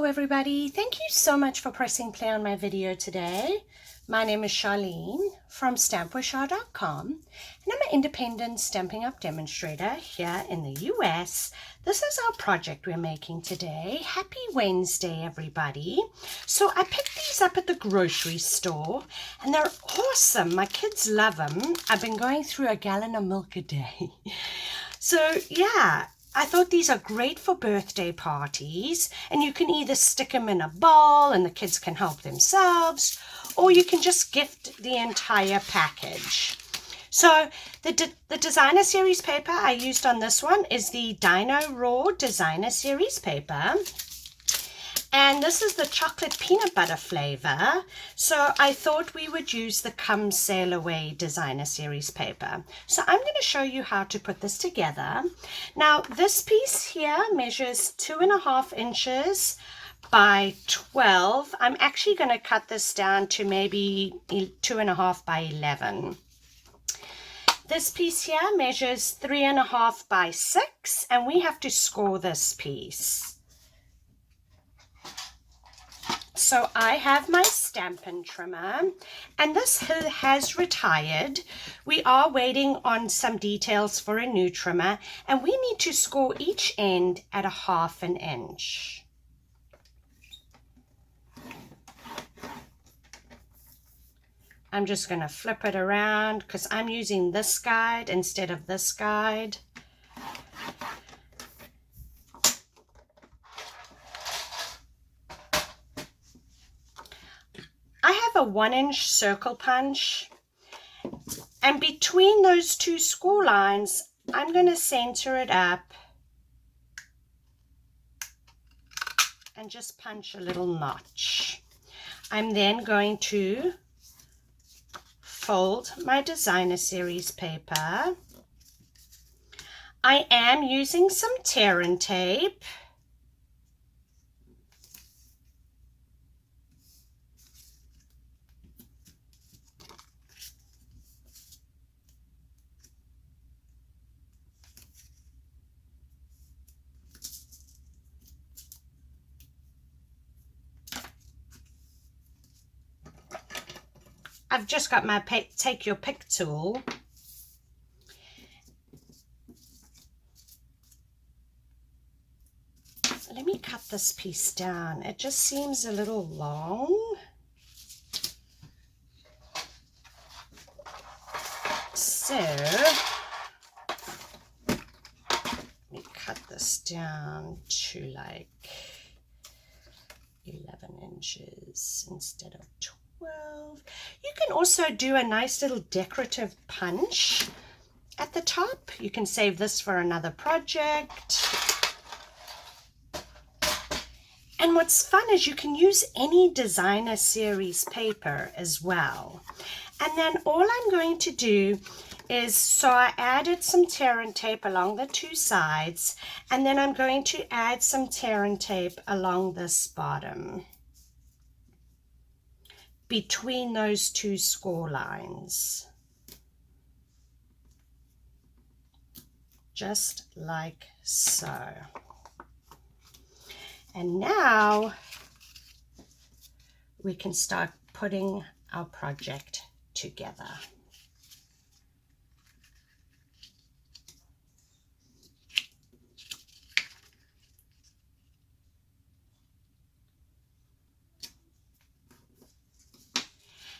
everybody. Thank you so much for pressing play on my video today. My name is Sharleen from stampwithshar.com, and I'm an independent Stampin' Up! Demonstrator here in the US. This is our project we're making today. Happy Wednesday, everybody. So I picked these up at the grocery store, and they're awesome. My kids love them. I've been going through a gallon of milk a day. So yeah, I thought these are great for birthday parties, and you can either stick them in a bowl and the kids can help themselves, or you can just gift the entire package. So the designer series paper I used on this one is the Dino Raw designer series paper. And this is the chocolate peanut butter flavor. So I thought we would use the Come Sail Away designer series paper. So I'm going to show you how to put this together. Now this piece here measures 2.5 inches by 12. I'm actually going to cut this down to maybe 2.5 by 11. This piece here measures 3.5 by 6, and we have to score this piece. So I have my Stampin' trimmer, and this has retired. We are waiting on some details for a new trimmer, and we need to score each end at 1/2 inch. I'm just going to flip it around because I'm using this guide instead of this guide. I have a 1-inch circle punch, and between those two score lines, I'm going to center it up and just punch a little notch. I'm then going to fold my designer series paper. I am using some tear and tape. I've just got my take your pick tool. Let me cut this piece down. It just seems a little long. So let me cut this down to like 11 inches instead of 12. You can also do a nice little decorative punch at the top. You can save this for another project. And what's fun is you can use any designer series paper as well. And then all I'm going to do is, so I added some tear and tape along the two sides, and then I'm going to add some tear and tape along this bottom, between those two score lines, just like so. And now we can start putting our project together.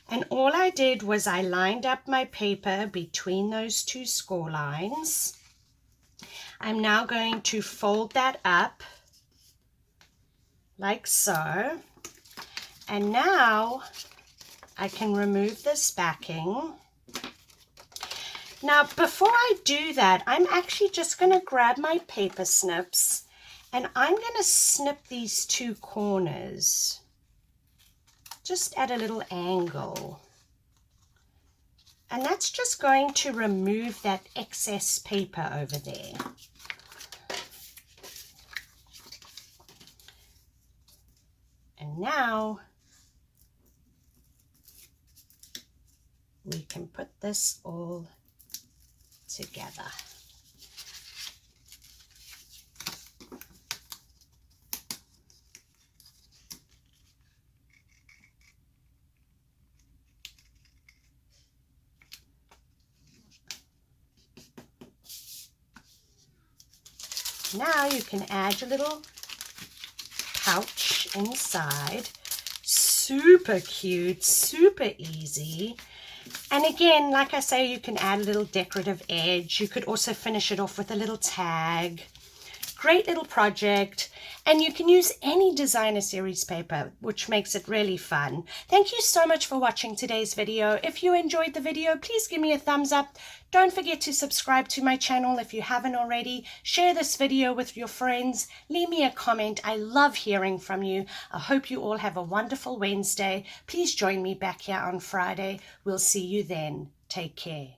And all I did was I lined up my paper between those two score lines. I'm now going to fold that up like so. And now I can remove this backing. Now, before I do that, I'm actually just going to grab my paper snips, and I'm going to snip these two corners just at a little angle. And that's just going to remove that excess paper over there. And now we can put this all together. Now you can add your little pouch inside. Super cute, super easy. And again, like I say, you can add a little decorative edge. You could also finish it off with a little tag. Great little project, and you can use any designer series paper, which makes it really fun. Thank you so much for watching today's video. If you enjoyed the video, please give me a thumbs up. Don't forget to subscribe to my channel if you haven't already. Share this video with your friends. Leave me a comment. I love hearing from you. I hope you all have a wonderful Wednesday. Please join me back here on Friday. We'll see you then. Take care.